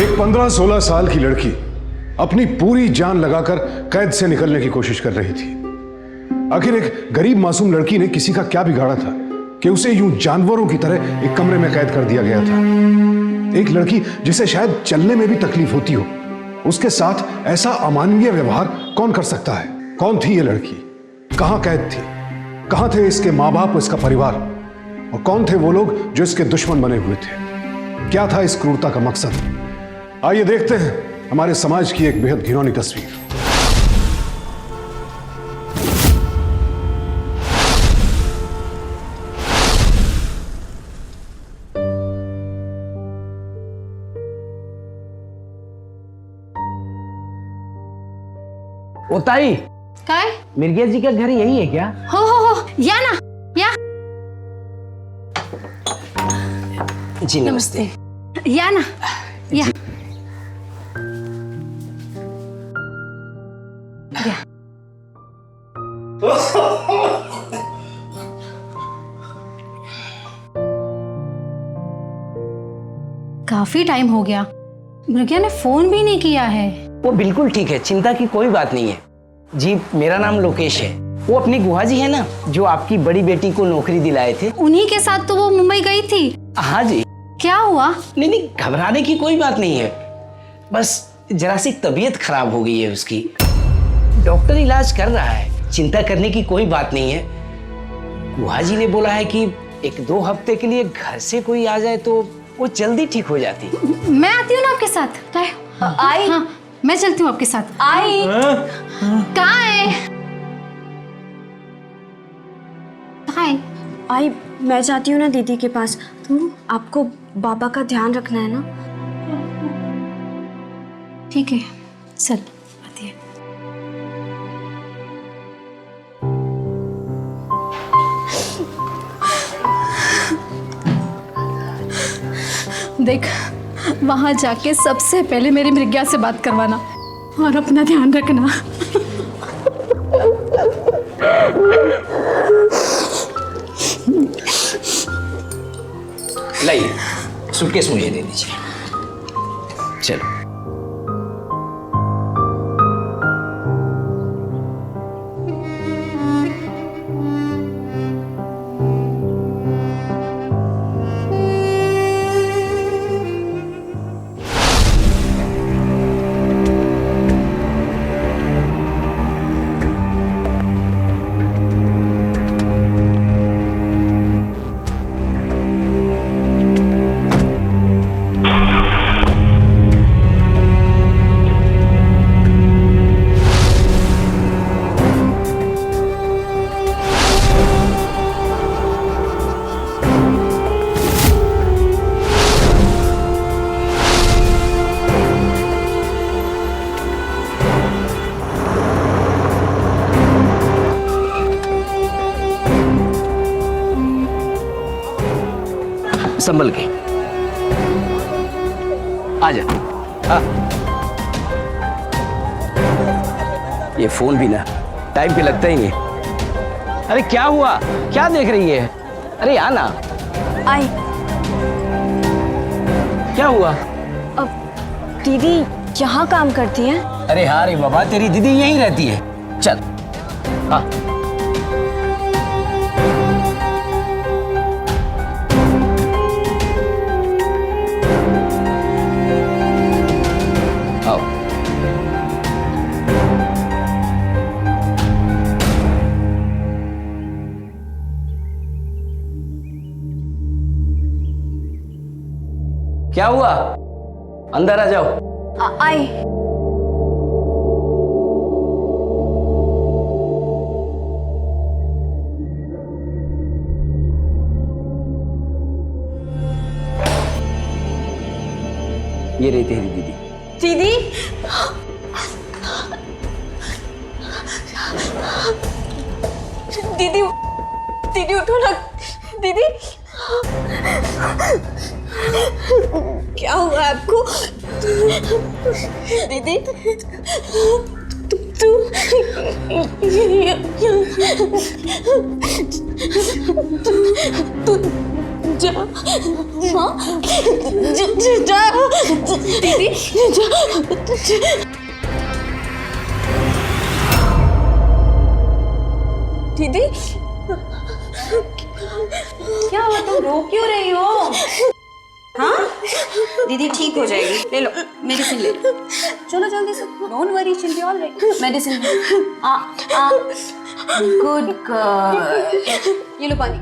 एक 15-16 साल की लड़की अपनी पूरी जान लगाकर कैद से निकलने की कोशिश कर रही थी। आखिर एक गरीब मासूम लड़की ने किसी का क्या बिगाड़ा था कि उसे यूं जानवरों की तरह एक कमरे में कैद कर दिया गया था। एक लड़की जिसे शायद चलने में भी तकलीफ होती हो, उसके साथ ऐसा अमानवीय व्यवहार कौन कर सकता है? कौन थी ये लड़की? कहां कैद थी? कहां थे इसके माँ बाप, इसका परिवार? और कौन थे वो लोग जो इसके दुश्मन बने हुए थे? क्या था इस क्रूरता का मकसद? आइए देखते हैं हमारे समाज की एक बेहद घिनौनी तस्वीर। ओ ताई, काय? मिर्गिया जी का घर यही है क्या? हो या ना या। जी नमस्ते। या ना या। या। काफी टाइम हो गया, मृग्या ने फोन भी नहीं किया है। वो बिल्कुल ठीक है, चिंता की कोई बात नहीं है। जी मेरा नाम लोकेश है। वो अपनी गुहा जी है ना, जो आपकी बड़ी बेटी को नौकरी दिलाए थे, उन्हीं के साथ तो वो मुंबई गई थी। हाँ जी। क्या हुआ? नहीं, घबराने की कोई बात नहीं है, बस जरा सी तबीयत खराब हो गई है उसकी। डॉक्टर इलाज कर रहा है, चिंता करने की कोई बात नहीं है। गुहा जी ने बोला है कि 1-2 हफ्ते के लिए घर से कोई आ जाए तो वो जल्दी ठीक हो जाती। मैं आती हूँ ना आपके साथ। आई। हाँ, मैं चलती हूँ आपके साथ। आई। कहाँ है? कहाँ है? आई, मैं जाती हूँ ना दीदी के पास। आपको बाबा का ध्यान रखना है ना। ठीक है, चल आती है। देख, वहां जाके सबसे पहले मेरी मृग्या से बात करवाना और अपना ध्यान रखना। लाइए, सूटकेस मुझे दे दीजिए। चलो। संभल के आजा। ये फोन भी ना टाइम पे लगता ही नहीं। अरे क्या हुआ? क्या देख रही है? अरे आना। आई। क्या हुआ? अब दीदी यहाँ काम करती हैं? अरे हाँ रे बाबा, तेरी दीदी यहीं रहती है। चल। हाँ क्या हुआ? अंदर आ जाओ। आई। ये रही तेरी दीदी। दीदी, दीदी, दीदी उठो ना। दीदी, क्या हुआ आपको? दीदी, तू जा दीदी दीदी क्या हुआ, तुम रो क्यों रही हो? हाँ दीदी ठीक हो जाएगी, ले लो मेडिसिन ले लो। चलो जल्दी से, don't worry, she'll be alright. Medicine good girl, ये लो पानी।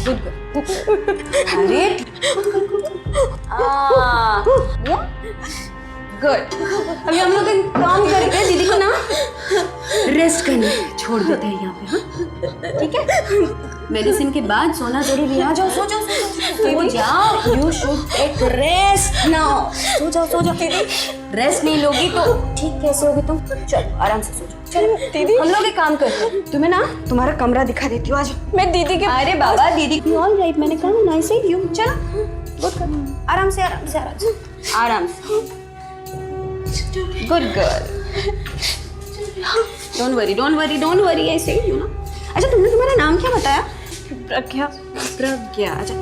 Good girl. अरे गुड। अभी हम लोग एक काम करके दीदी को ना रेस्ट करने छोड़ देते हैं यहाँ पे, हाँ ठीक है? मेडिसिन के बाद सोना जरूरी है। आ जाओ, सो जाओ, सो जाओ। You should take rest now. सो जाओ, सो जाओ दीदी। रेस्ट नहीं लोगी तो ठीक कैसे होगी तुम? चलो आराम से सो जाओ। चलो दीदी, हम लोग एक काम करते हैं, तुम्हें ना तुम्हारा कमरा दिखा देती हूँ। आ जाओ। मैं दीदी के, अरे बाबा दीदी की ऑल राइट, मैंने कहा ना, ऐसे ही यू। चलो गुड गर्ल, आराम से आराम से आराम से आराम से। Good girl, don't worry don't worry don't worry, ऐसे ही यू ना। अच्छा तुमने तुम्हारा नाम क्या बताया? प्रज्ञा। प्रज्ञा, अच्छा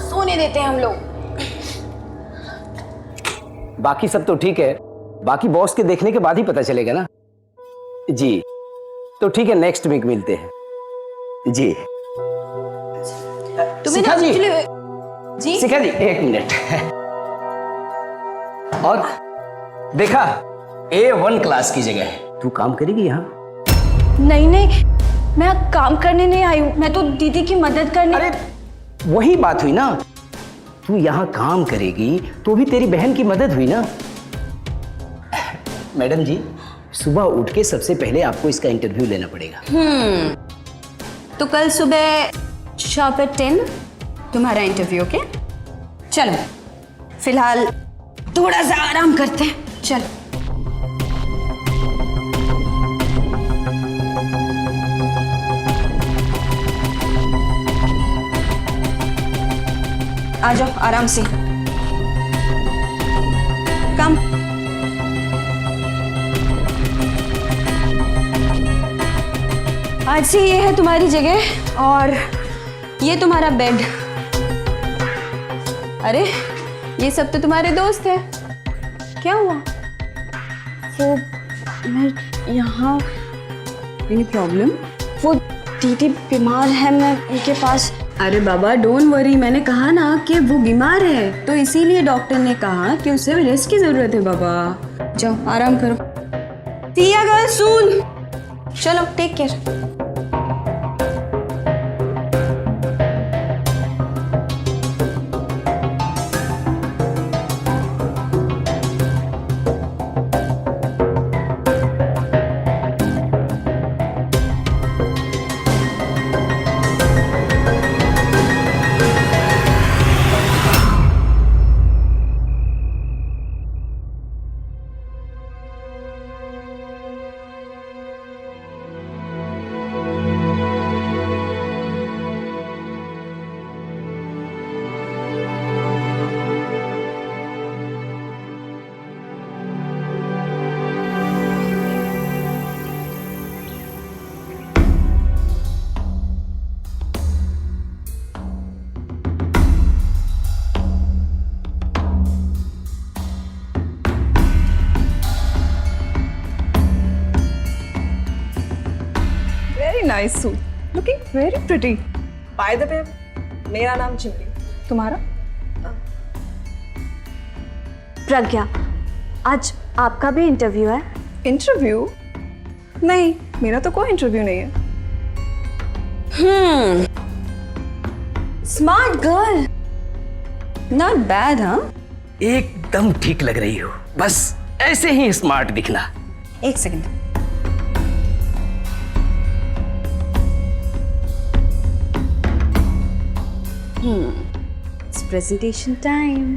सोने देते हैं हम लोग। बाकी सब तो ठीक है, बाकी बॉस के देखने के बाद ही पता चलेगा ना। जी तो ठीक है, नेक्स्ट वीक मिलते हैं जी। शिखा जी, जी शिखा जी एक मिनट। और देखा, A1 क्लास की जगह है, तू काम करेगी यहाँ? नहीं नहीं, मैं काम करने नहीं आई हूँ, मैं तो दीदी की मदद करने। अरे वही बात हुई ना, तू यहाँ काम करेगी तो भी तेरी बहन की मदद हुई ना। मैडम जी, सुबह उठ के सबसे पहले आपको इसका इंटरव्यू लेना पड़ेगा। तो कल सुबह शार्प एट 10 तुम्हारा इंटरव्यू, ओके? चलो फिलहाल थोड़ा सा आराम करते हैं, चलो। आ जाओ आराम से, कम। आज से ये है तुम्हारी जगह और ये तुम्हारा बेड। अरे ये सब तो तुम्हारे दोस्त हैं। क्या हुआ? वो मैं यहाँ, एनी प्रॉब्लम? वो दीदी बीमार है, मैं उनके पास। अरे बाबा डोंट वरी, मैंने कहा ना कि वो बीमार है, तो इसीलिए डॉक्टर ने कहा कि उसे रेस्ट की जरूरत है। बाबा जाओ आराम करो। सिया गर्ल सून, चलो take care. nice suit. Looking very pretty. By the way, मेरा नाम चिमली, तुम्हारा? प्रज्ञा, आज आपका भी इंटरव्यू है? इंटरव्यू? नहीं, मेरा तो कोई इंटरव्यू नहीं है। Smart girl, not bad. हाँ एकदम ठीक लग रही हो, बस ऐसे ही स्मार्ट दिखना। एक second. It's presentation time.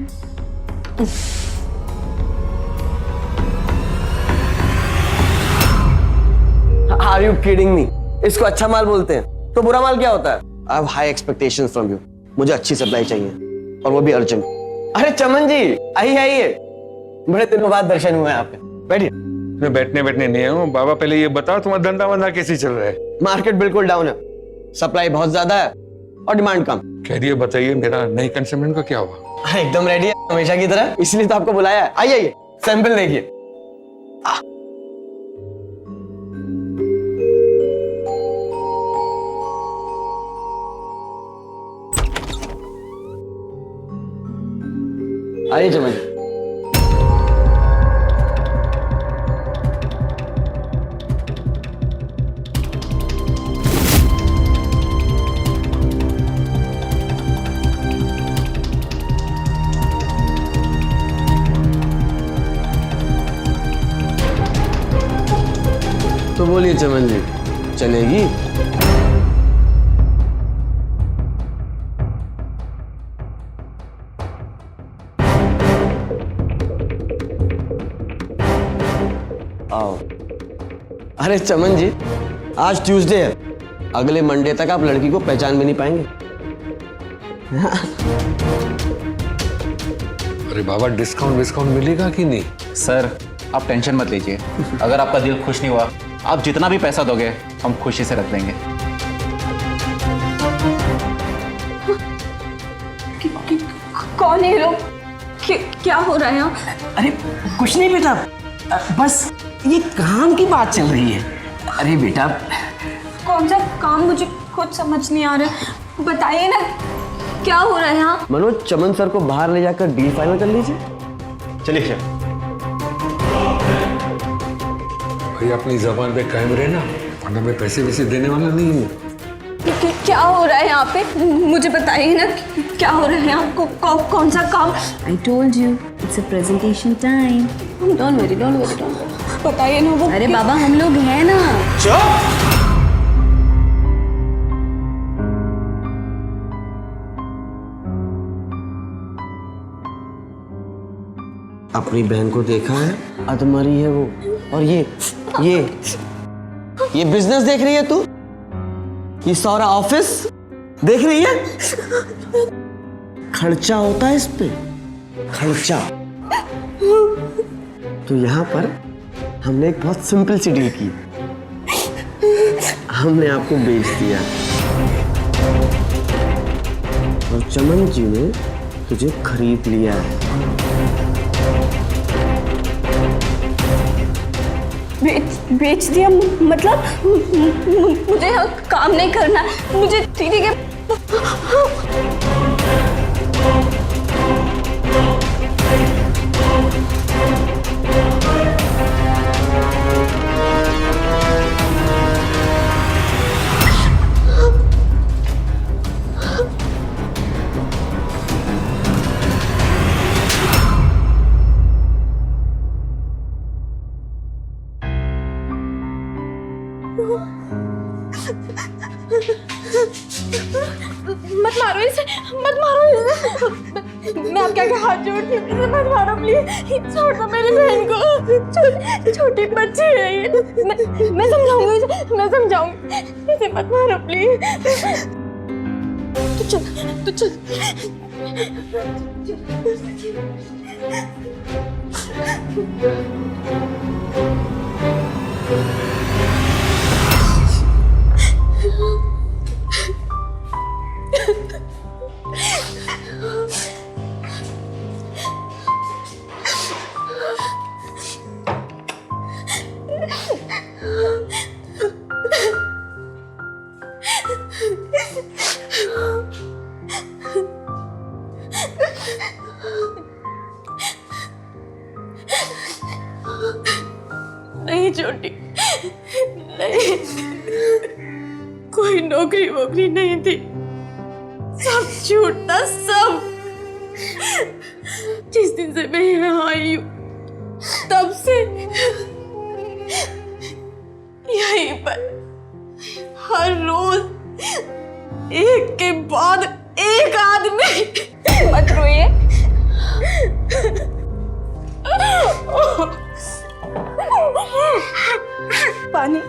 Are you kidding me? इसको अच्छा माल बोलते हैं, तो बुरा माल क्या होता है? I have high expectations from you. मुझे अच्छी सप्लाई चाहिए और वो भी अर्जेंट। अरे चमन जी, आइए, बड़े दिनों बाद दर्शन हुए आपके। बैठिए। मैं बैठने नहीं हूँ बाबा, पहले ये बताओ तुम्हारा धंधा वंधा कैसे चल रहा है? मार्केट बिल्कुल डाउन है, सप्लाई बहुत ज्यादा है और डिमांड कम। कह बताइए मेरा नई कंसाइनमेंट का क्या हुआ? एकदम रेडी है हमेशा की तरह, इसलिए तो आपको बुलाया है। आइए सैंपल देखिए। आइए चमन। तो बोलिए चमन जी, चलेगी? आओ। अरे चमन जी, आज ट्यूसडे है, अगले मंडे तक आप लड़की को पहचान भी नहीं पाएंगे। अरे बाबा, डिस्काउंट विस्काउंट मिलेगा कि नहीं? सर आप टेंशन मत लीजिए, अगर आपका दिल खुश नहीं हुआ, आप जितना भी पैसा दोगे हम खुशी से रख देंगे। कौन है लोग? क्या हो रहा है यहाँ? अरे कुछ नहीं बेटा, बस ये काम की बात चल रही है। अरे बेटा, कौन सा काम? मुझे खुद समझ नहीं आ रहा, बताइए ना क्या हो रहा है यहाँ? मनोज, चमन सर को बाहर ले जाकर डील फाइनल कर लीजिए। चलिए सर। भाई अपनी जबान पे कायम रहना, वरना मैं पैसे वैसे देने वाला नहीं हूँ। क्या हो रहा है यहाँ पे? मुझे बताइए ना क्या हो रहा है यहाँ? कौन सा काम? I told you, it's a presentation time. Don't worry. बताइए ना वो। अरे बाबा हम लोग हैं ना। अपनी बहन को देखा है, अधमरी है वो। और ये बिजनेस देख रही है तू? ये सारा ऑफिस देख रही है? खर्चा होता है इस पे, खर्चा। तो यहाँ पर हमने एक बहुत सिंपल सी डील की, हमने आपको बेच दिया और चमन जी ने तुझे खरीद लिया है। बेच दिया? मतलब मुझे यहाँ काम नहीं करना, मुझे दीदी के मत मारो इसे। मैं आपके आगे हाथ जोड़ती हूँ, इसे मत मारो प्लीज। छोड़ दो मेरी बहन को, छोटी बच्ची है ये। मैं समझाऊंगी इसे, इसे मत मारो प्लीज। तू चल। नहीं छोटी, नहीं, कोई नौकरी वोकरी नहीं थी, सब झूठ था सब। जिस दिन से मैं यहाँ आई हूँ तब से यहीं पर हर रोज एक के बाद एक आदमी। मत रोइए। पानी।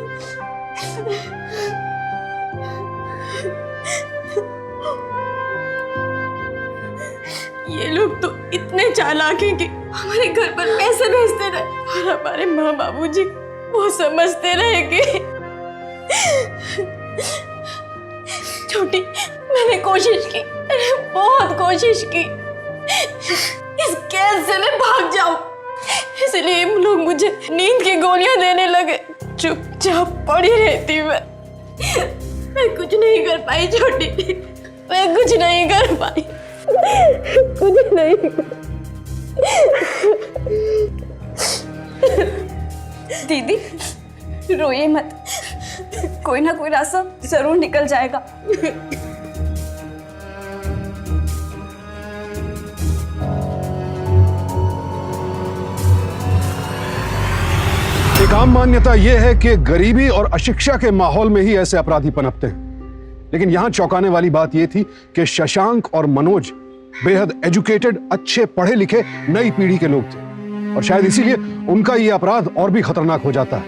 ये लोग तो इतने चालाक हैं कि हमारे घर पर पैसे भेजते रहे और हमारे माँ बाबूजी वो समझते रहे कि छोटी मैंने कोशिश की, बहुत कोशिश की इस कैद से मैं भाग जाऊं, इसलिए इन लोग मुझे नींद की गोलियां देने लगे। चुपचाप पड़ी रहती मैं कुछ नहीं कर पाई छोटी, मैं कुछ नहीं कर पाई, कुछ नहीं दीदी रोइए मत, कोई ना कोई रास्ता जरूर निकल जाएगा। एक आम मान्यता यह है कि गरीबी और अशिक्षा के माहौल में ही ऐसे अपराधी पनपते हैं, लेकिन यहां चौंकाने वाली बात यह थी कि शशांक और मनोज बेहद एजुकेटेड, अच्छे पढ़े लिखे नई पीढ़ी के लोग थे और शायद इसीलिए उनका यह अपराध और भी खतरनाक हो जाता है,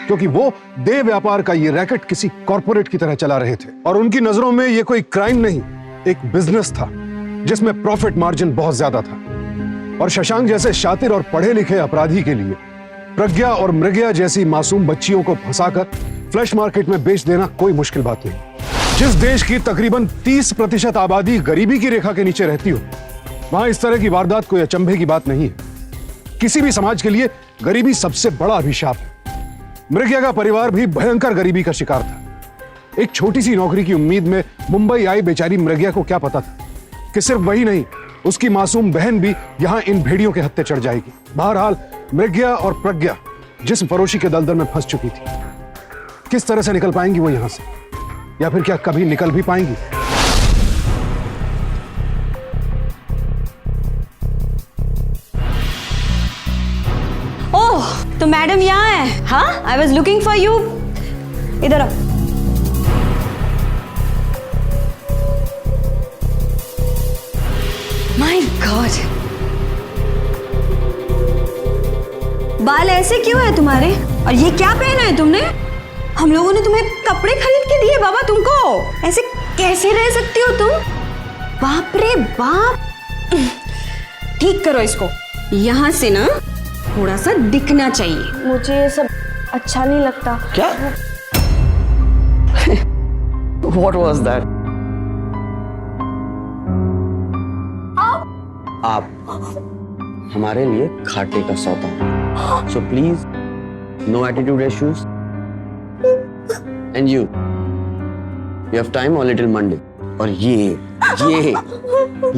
क्योंकि वो देह व्यापार का ये रैकेट किसी कॉर्पोरेट की तरह चला रहे थे और उनकी नजरों में ये कोई क्राइम नहीं, एक बिजनेस था जिसमें प्रॉफिट मार्जिन बहुत ज्यादा था। और शशांक जैसे शातिर और पढ़े लिखे अपराधी के लिए प्रज्ञा और मृग्या जैसी मासूम बच्चियों को फंसाकर फ्लैश मार्केट में बेच देना कोई मुश्किल बात नहीं। जिस देश की तकरीबन 30% आबादी गरीबी की रेखा के नीचे रहती हो, वहां इस तरह की वारदात कोई अचंभे की बात नहीं है। किसी भी समाज के लिए गरीबी सबसे बड़ा अभिशाप है। मृग्या का परिवार भी भयंकर गरीबी का शिकार था। एक छोटी सी नौकरी की उम्मीद में मुंबई आई बेचारी मृग्या को क्या पता था कि सिर्फ वही नहीं, उसकी मासूम बहन भी यहां इन भेड़ियों के हत्थे चढ़ जाएगी। बहरहाल मृग्या और प्रज्ञा जिस्म फरोशी के दलदल में फंस चुकी थी। किस तरह से निकल पाएंगी वो यहां से, या फिर क्या कभी निकल भी पाएंगी? ओह, तो मैडम यहाँ है। हाँ, I was looking for you. इधर आओ। माय गॉड, बाल ऐसे क्यों है तुम्हारे? और ये क्या पहना है तुमने? हम लोगों ने तुम्हें कपड़े खरीद के दिए बाबा तुमको, ऐसे कैसे रह सकती हो तुम? बाप रे बाप। ठीक करो इसको, यहाँ से ना थोड़ा सा दिखना चाहिए। मुझे ये सब अच्छा नहीं लगता। क्या? What was that? आप हमारे लिए खाटे का सौदा। So please, no attitude issues. And you have time on Little Monday. और ये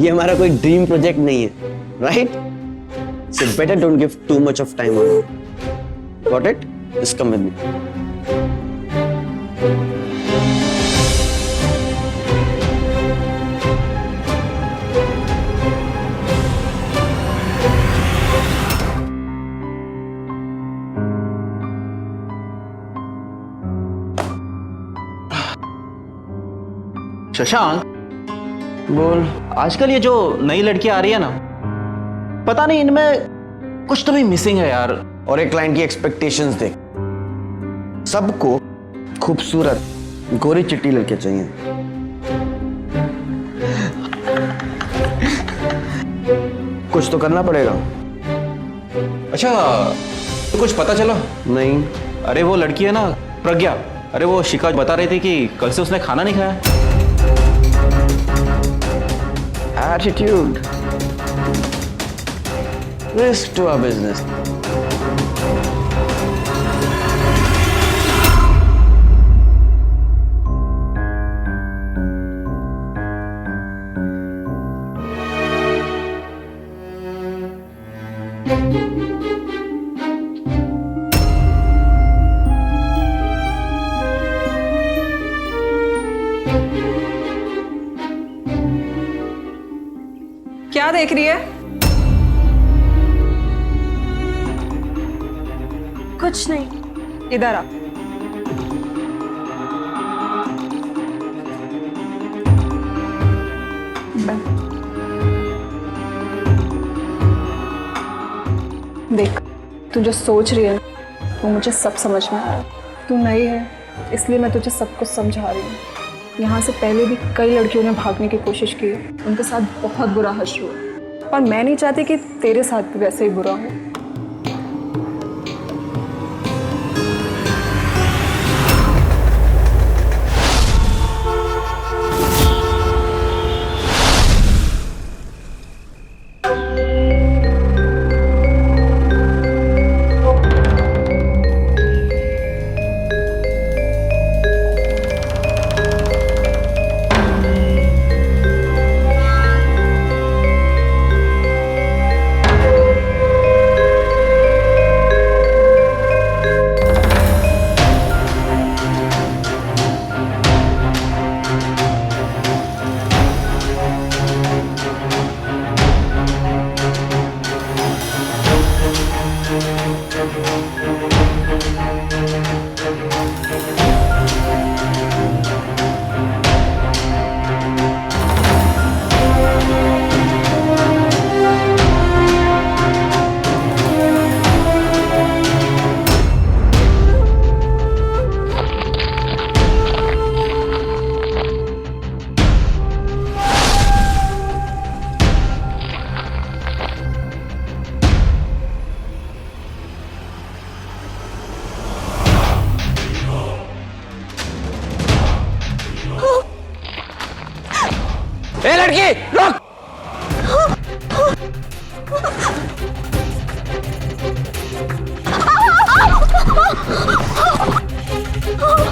हमारा कोई ड्रीम प्रोजेक्ट नहीं है, right? So better don't give too much of time on it. Got it? Just come with me. Shashank, बोल। आजकल ये जो नई लड़की आ रही है ना, पता नहीं इनमें कुछ तो भी मिसिंग है यार। और एक क्लाइंट की एक्सपेक्टेशंस देख, सबको खूबसूरत गोरी चिट्टी लड़के चाहिए। कुछ तो करना पड़ेगा। अच्छा, तो कुछ पता चला? नहीं। अरे वो लड़की है ना प्रज्ञा, अरे वो शिका बता रही थी कि कल से उसने खाना नहीं खाया। Attitude. Risk to our business. क्या देख रही है? कुछ नहीं, इधर आ। देख, तू जो सोच रही है वो मुझे सब समझ में आ रहा है। तू नई है इसलिए मैं तुझे सब कुछ समझा रही हूँ। यहाँ से पहले भी कई लड़कियों ने भागने की कोशिश की है, उनके साथ बहुत बुरा हश्र हुआ, और मैं नहीं चाहती कि तेरे साथ भी वैसे ही बुरा हो। ए लड़की रुक।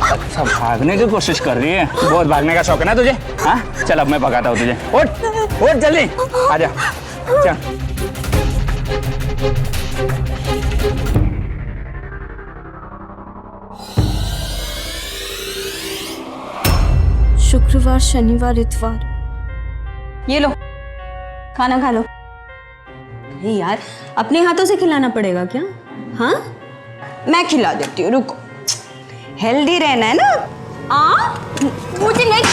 अच्छा भागने की कोशिश कर रही है, बहुत भागने का शौक है ना तुझे? हाँ चल अब मैं भगाता हूँ तुझे। उठ उठ जल्दी आजा चल। शुक्रवार, शनिवार, इतवार। ये लो, खाना खा लो। अरे यार, अपने हाथों से खिलाना पड़ेगा क्या? हाँ, मैं खिला देती हूँ, रुको। हेल्दी रहना है ना? मुझे नहीं।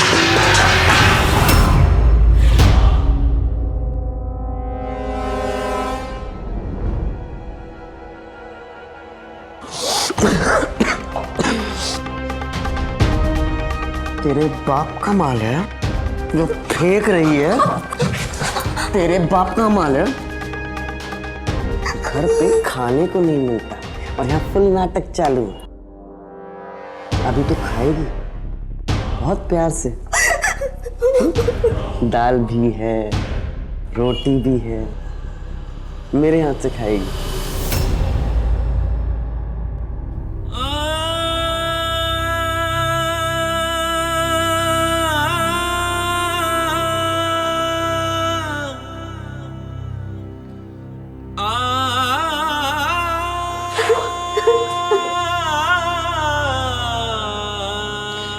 तेरे बाप का माल है जो फेंक रही है। तेरे बाप का माल है। घर पे खाने को नहीं मिलता और यहाँ फुल नाटक चालू है। अभी तो खाएगी बहुत प्यार से। दाल भी है, रोटी भी है, मेरे हाथ से खाएगी।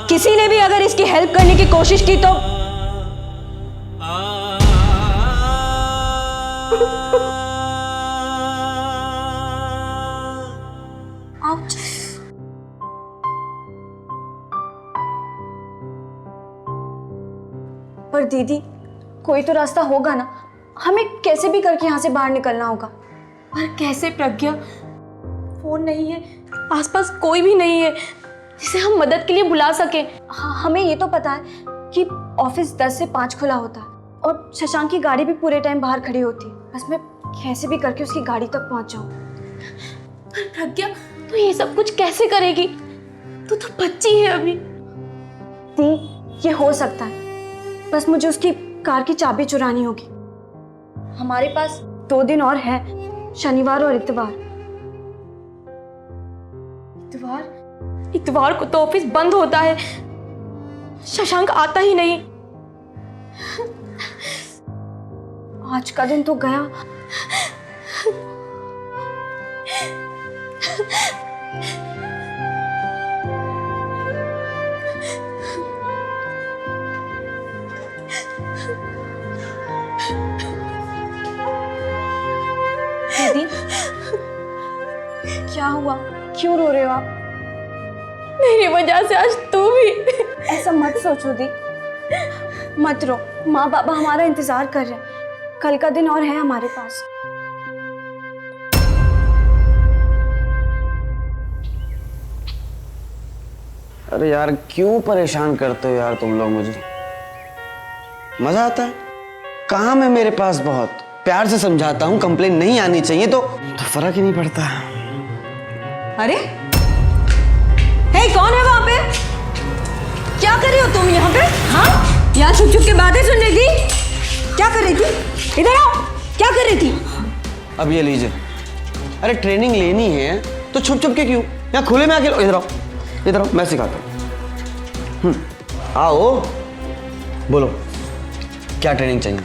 किसी ने भी अगर इसकी हेल्प करने की कोशिश की तो पर दीदी, कोई तो रास्ता होगा ना? हमें कैसे भी करके यहाँ से बाहर निकलना होगा। पर कैसे प्रज्ञा? फोन नहीं है, आसपास कोई भी नहीं है जिसे हम मदद के लिए बुला सके। हमें ये तो पता है कि ऑफिस 10 से 5 खुला होता है और शशांक की गाड़ी भी पूरे टाइम बाहर खड़ी होती है। बस मैं कैसे भी करके उसकी गाड़ी तक पहुंच जाऊं। पर प्रज्ञा, तू ये सब कुछ कैसे करेगी? तू तो बच्ची है अभी। दी, ये हो सकता है, बस मुझे उसकी कार की चाबी चुरानी होगी। हमारे पास 2 दिन और है, शनिवार और इतवार। इतवार को तो ऑफिस बंद होता है, शशांक आता ही नहीं। आज का दिन तो गया। दीदी, क्या हुआ? क्यों रो रहे हो आप? मेरी वजह से आज तू भी। ऐसा मत सोचो दी, मत रो। माँ बाबा हमारा इंतजार कर रहे हैं, कल का दिन और है हमारे पास। अरे यार क्यों परेशान करते हो यार तुम लोग मुझे? मजा आता है? काम है मेरे पास बहुत, प्यार से समझाता हूँ, कंप्लेन नहीं आनी चाहिए तो फर्क ही नहीं पड़ता। अरे हे, कौन है वहां पे? क्या कर रही हो तुम यहाँ पे? हाँ, यहाँ छुप छुप के बातें सुन रही थी? क्या कर रही थी? इधर आओ, क्या कर रही थी? अब ये लीजिए। अरे ट्रेनिंग लेनी है तो छुप छुप के क्यों? यहाँ खुले में आके लो। इधर आओ, इधर आओ, मैं सिखाता हूँ। आओ, बोलो क्या ट्रेनिंग चाहिए?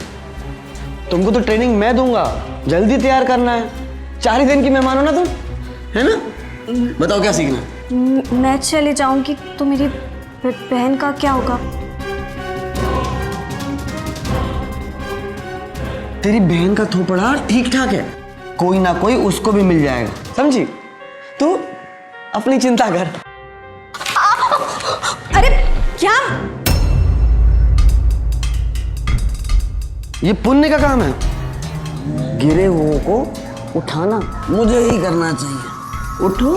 तुमको तो ट्रेनिंग मैं दूंगा, जल्दी तैयार करना है। 4 ही दिन की मेहमान हो ना तुम, है ना? बताओ क्या सीखना है? मैं चले जाऊंगी तो मेरी बहन का क्या होगा? तेरी बहन का थोपड़ा ठीक ठाक है, कोई ना कोई उसको भी मिल जाएगा, समझी? तू अपनी चिंता कर। अरे क्या? ये पुण्य का काम है, गिरे हुओं को उठाना मुझे ही करना चाहिए। उठो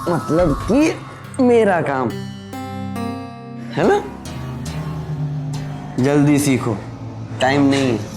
मतलब कि मेरा काम है ना? जल्दी सीखो, टाइम नहीं है।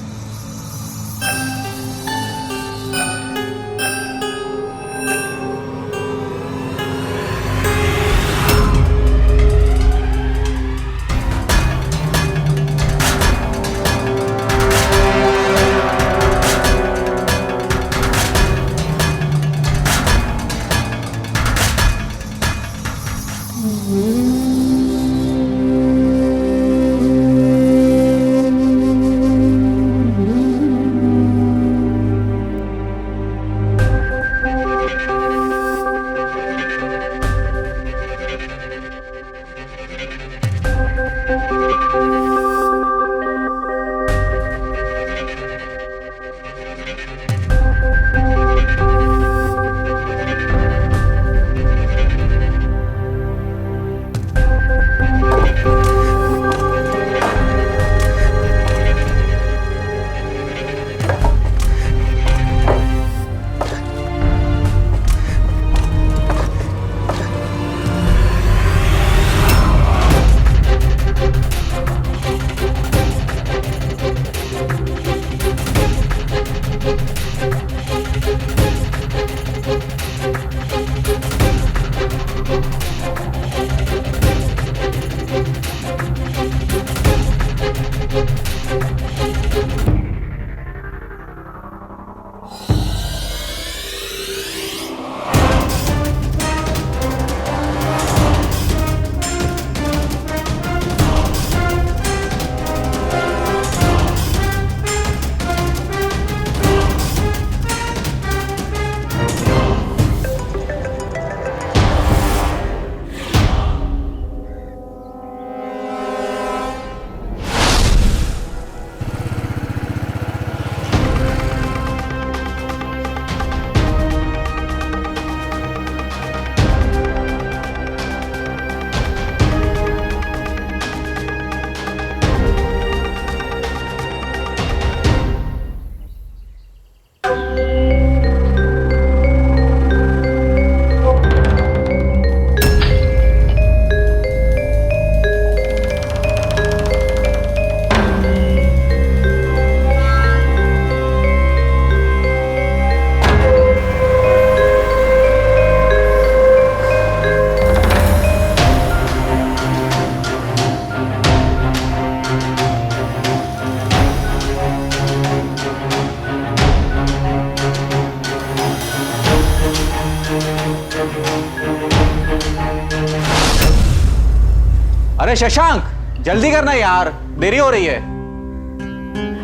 अरे शशांक जल्दी करना यार, देरी हो रही है।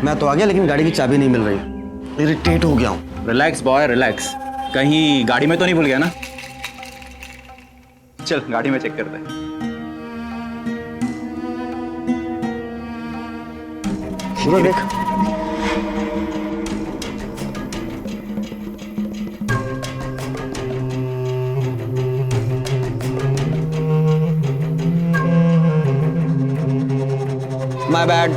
मैं तो आ गया लेकिन गाड़ी की चाबी नहीं मिल रही, इरिटेट हो गया हूँ। रिलैक्स बॉय रिलैक्स, कहीं गाड़ी में तो नहीं भूल गया ना? चल गाड़ी में चेक करते हैं। शुगर देख। My bad.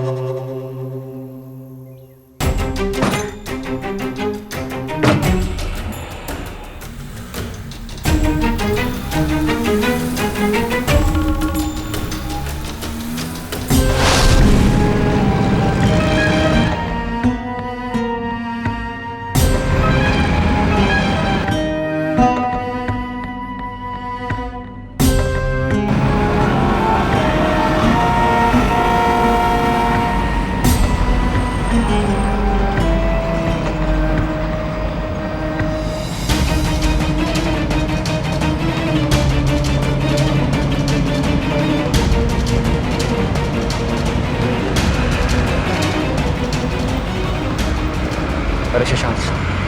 अरे शशांक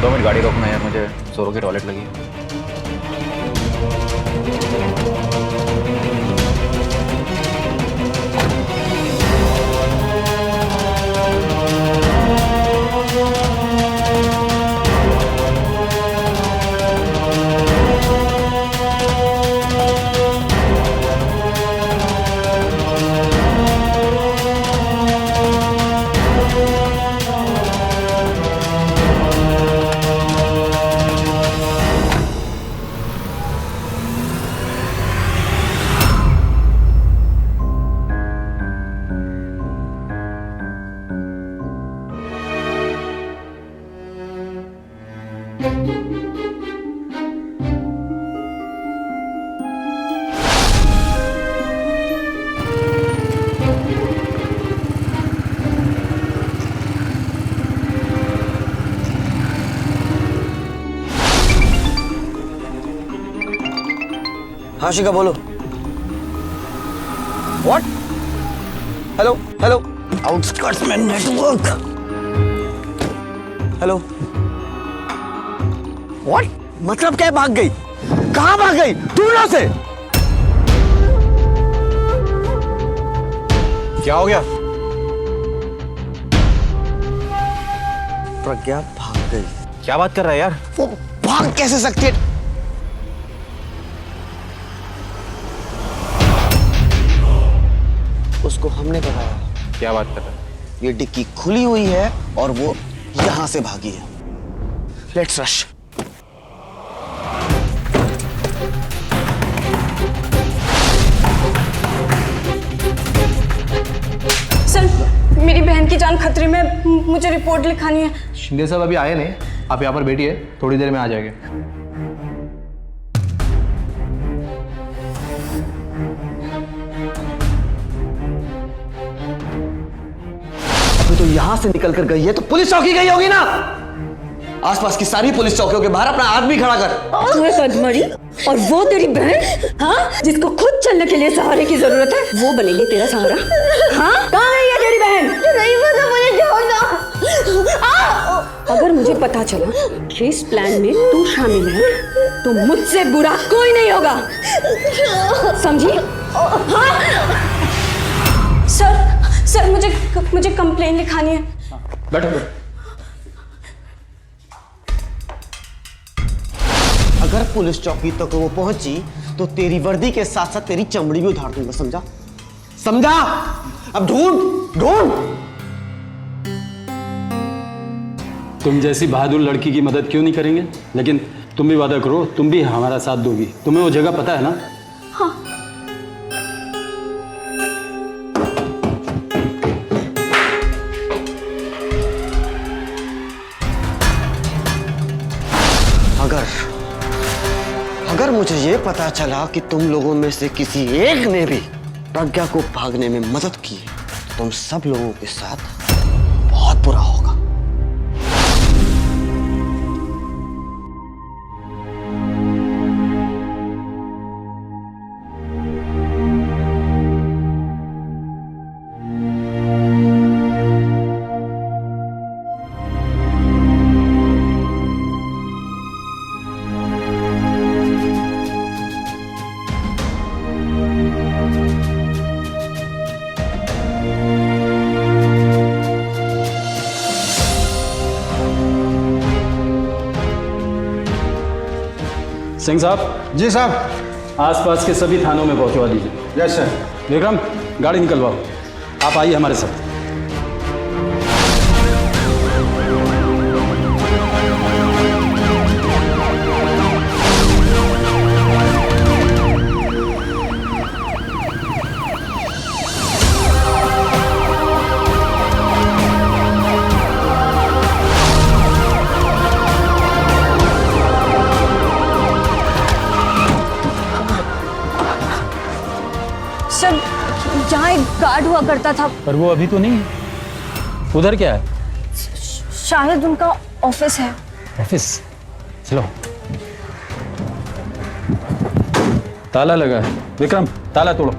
2 मिनट गाड़ी रोकना यार, मुझे जोरों की टॉयलेट लगी है। हाँ शिका बोलो। व्हाट? हेलो हेलो, आउटस्कर्ट्स में नेटवर्क। हेलो। व्हाट? मतलब क्या भाग गई? कहाँ भाग गई? ढूंढो से। क्या हो गया? प्रज्ञा भाग गई। क्या बात कर रहा है यार? वो भाग कैसे सकती है? उसको हमने बताया। क्या बात कर रहा है? ये डिक्की खुली हुई है और वो यहां से भागी है। Let's rush. सर मेरी बहन की जान खतरे में, मुझे रिपोर्ट लिखानी है। शिंदे साहब अभी आए नहीं, आप यहाँ पर बैठिए, थोड़ी देर में आ जाएंगे। अभी तो यहां से निकल कर गई है तो पुलिस चौकी गई होगी ना। आसपास की सारी पुलिस चौकियों के बाहर अपना आदमी खड़ा कर। तू है पद्मरी और वो तेरी बहन, हाँ, जिसको खुद चलने के लिए सहारे की जरूरत है, वो बनेगी तेरा सहारा। हाँ, कहाँ गई है तेरी बहन? नहीं पता, मुझे छोड़ दो। अगर मुझे पता चला कि इस प्लान में तू शामिल है तो मुझसे बुरा कोई नहीं होगा, समझी? हाँ? सर मुझे कंप्लेन लिखानी है। बैठो बैठो। अगर पुलिस चौकी तक वो पहुंची तो तेरी वर्दी के साथ साथ तेरी चमड़ी भी उधार दूंगा, समझा? समझा? अब ढूंढ ढूंढ। तुम जैसी बहादुर लड़की की मदद क्यों नहीं करेंगे? लेकिन तुम भी वादा करो, तुम भी हमारा साथ दोगी। तुम्हें वो जगह पता है ना? हाँ। अगर मुझे ये पता चला कि तुम लोगों में से किसी एक ने भी प्रज्ञा को भागने में मदद की तो तुम सब लोगों के साथ बहुत बुरा होगा। सिंह साहब। जी साहब। आसपास के सभी थानों में पहुंचवा दीजिए। Yes sir. विक्रम, गाड़ी निकलवाओ। आप आइए हमारे साथ। सर, जहाँ एक गार्ड हुआ करता था, पर वो अभी तो नहीं है। उधर क्या है? शायद उनका ऑफिस है। ऑफिस? चलो। ताला लगा है। विक्रम, ताला तोड़ो।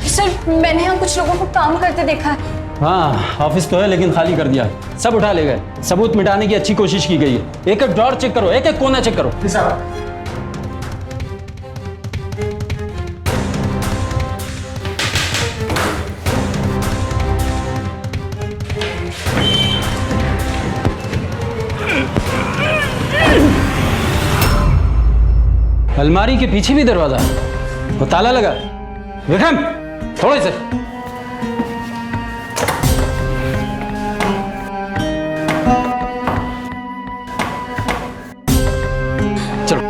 सर, मैंने यहाँ कुछ लोगों को काम करते देखा है। हाँ, ऑफिस तो है लेकिन खाली कर दिया है। सब उठा ले गए। सबूत मिटाने की अच्छी कोशिश की गई है। एक एक ड्रॉर चेक करो, एक एक कोना चेक करो। जी साहब। अलमारी के पीछे भी दरवाजा है। वो ताला लगा। विक्रम, थोड़े से। चलो।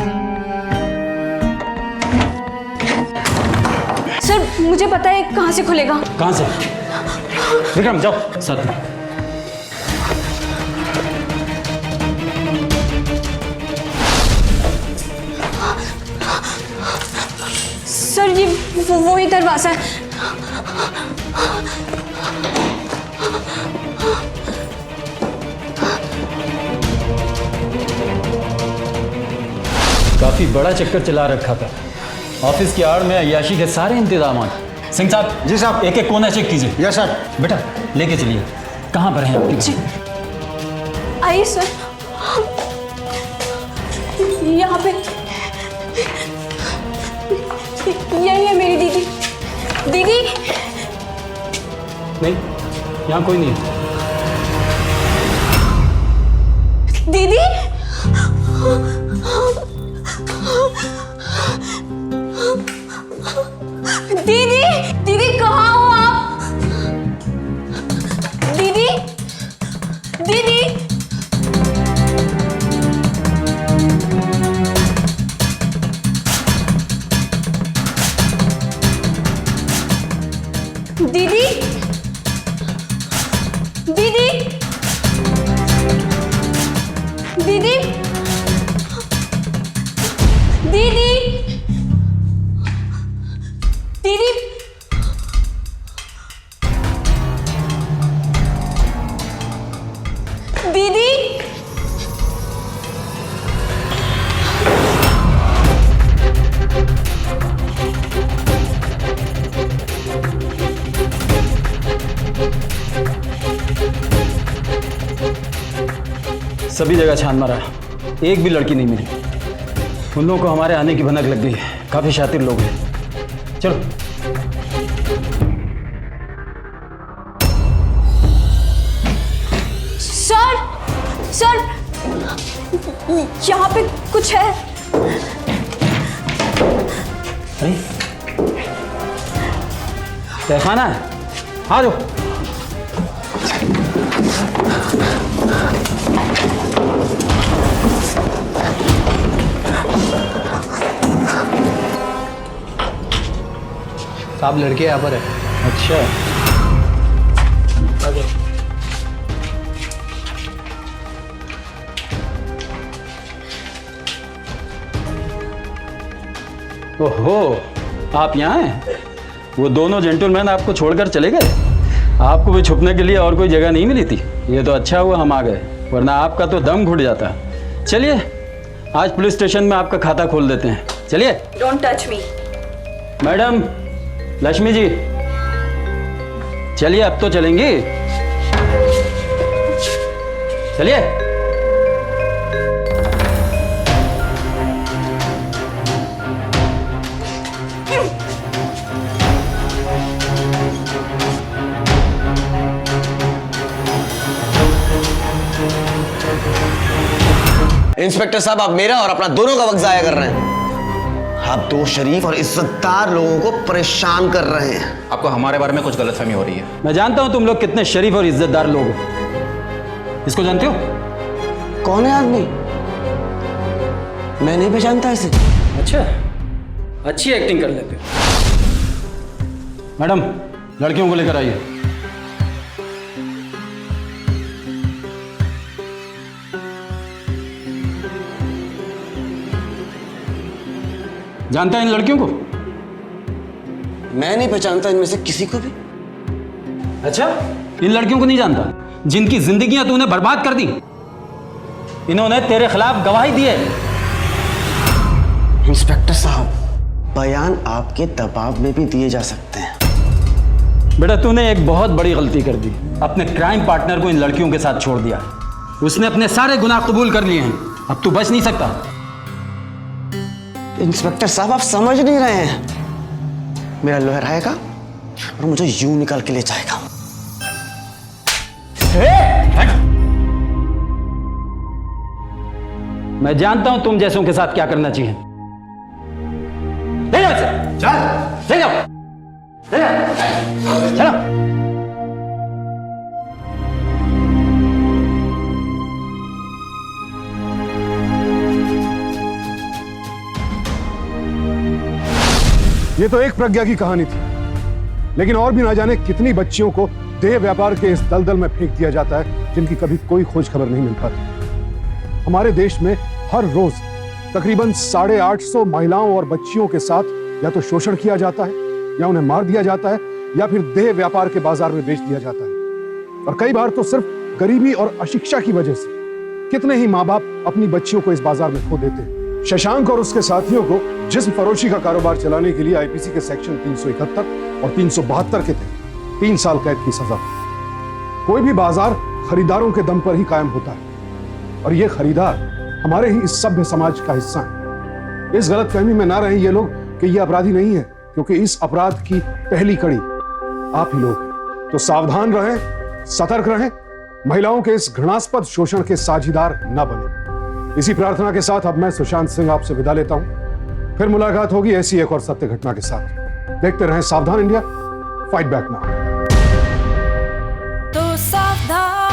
सर, मुझे पता है कहाँ से खुलेगा। कहाँ से? विक्रम, जाओ साथ में। सर, ये वही दरवाजा है। काफी बड़ा चक्कर चला रखा था। ऑफिस की आड़ में अय्याशी के सारे इंतजाम। सिंह साहब। जी साहब। एक एक कोना चेक कीजिए। Yes sir. बेटा, लेके चलिए। कहाँ पर है आपकी गाड़ी? आइए सर, यहाँ पे। यही है मेरी दीदी। दीदी। नहीं, यहाँ कोई नहीं है। दीदी। दीदी, दीदी कहाँ हो आप? दीदी, दीदी। दीदी, दीदी, दीदी, दीदी, दीदी। दीदी। सभी जगह छान मारा, एक भी लड़की नहीं मिली। उन लोगों को हमारे आने की भनक लग गई है। काफी शातिर लोग हैं। चलो। सर, सर, यहाँ पे कुछ है। अरे, तहखाना है। आ जाओ। साहब, लड़के यहाँ पर है। अच्छा। ओहो, आप यहाँ हैं? वो दोनों जेंटलमैन आपको छोड़कर चले गए? आपको भी छुपने के लिए और कोई जगह नहीं मिली थी? ये तो अच्छा हुआ हम आ गए, वरना आपका तो दम घुट जाता। चलिए, आज पुलिस स्टेशन में आपका खाता खोल देते हैं। चलिए। Don't touch me. Madam, Lakshmi ji, चलिए अब तो चलेंगी। चलिए। इंस्पेक्टर साहब, आप मेरा और अपना दोनों का वक्त जाया कर रहे हैं। आप दो शरीफ और इज्जतदार लोगों को परेशान कर रहे हैं। आपको हमारे बारे में कुछ गलतफहमी हो रही है। मैं जानता हूं तुम लोग कितने शरीफ और इज्जतदार लोग हो। इसको जानते हो? कौन है आदमी? मैं नहीं पहचानता इसे। अच्छा, अच्छी एक्टिंग कर लेते हो। मैडम, लड़कियों को लेकर आइए। जानता है इन लड़कियों को? मैं नहीं पहचानता इनमें से किसी को भी। अच्छा, इन लड़कियों को नहीं जानता जिनकी जिंदगियां तूने बर्बाद कर दी? इन्होंने तेरे खिलाफ गवाही दी है। इंस्पेक्टर साहब, बयान आपके दबाव में भी दिए जा सकते हैं। बेटा, तूने एक बहुत बड़ी गलती कर दी। अपने क्राइम पार्टनर को इन लड़कियों के साथ छोड़ दिया। उसने अपने सारे गुनाह कबूल कर लिए हैं। अब तू बच नहीं सकता। इंस्पेक्टर साहब, आप समझ नहीं रहे हैं। मेरा लॉयर आएगा और मुझे यूं निकाल के ले जाएगा। मैं जानता हूं तुम जैसों के साथ क्या करना चाहिए। ले जाओ इसे। चल, ले जाओ, ले जाओ, चलो। ये तो एक प्रज्ञा की कहानी थी, लेकिन और भी ना जाने कितनी बच्चियों को देह व्यापार के इस दलदल में फेंक दिया जाता है जिनकी कभी कोई खोज खबर नहीं मिल पाती। हमारे देश में हर रोज तकरीबन 850 महिलाओं और बच्चियों के साथ या तो शोषण किया जाता है, या उन्हें मार दिया जाता है, या फिर देह व्यापार के बाजार में बेच दिया जाता है। और कई बार तो सिर्फ गरीबी और अशिक्षा की वजह से कितने ही माँ बाप अपनी बच्चियों को इस बाजार में खो देते हैं। शशांक और उसके साथियों को जिस्म फरोशी का कारोबार चलाने के लिए आईपीसी के सेक्शन 371 और 372 के तहत 3 साल कैद की सजा। कोई भी बाजार खरीदारों के दम पर ही कायम होता है, और ये खरीदार हमारे ही इस सभ्य समाज का हिस्सा है। इस गलतफहमी में ना रहे ये लोग कि ये अपराधी नहीं है, क्योंकि इस अपराध की पहली कड़ी आप ही लोग हैं। तो सावधान रहें, सतर्क रहें, महिलाओं के इस घृणास्पद शोषण के साझीदार न बने। इसी प्रार्थना के साथ अब मैं सुशांत सिंह आपसे विदा लेता हूं। फिर मुलाकात होगी ऐसी एक और सत्य घटना के साथ। देखते रहें सावधान इंडिया, फाइट बैक नाउ। तो सावधान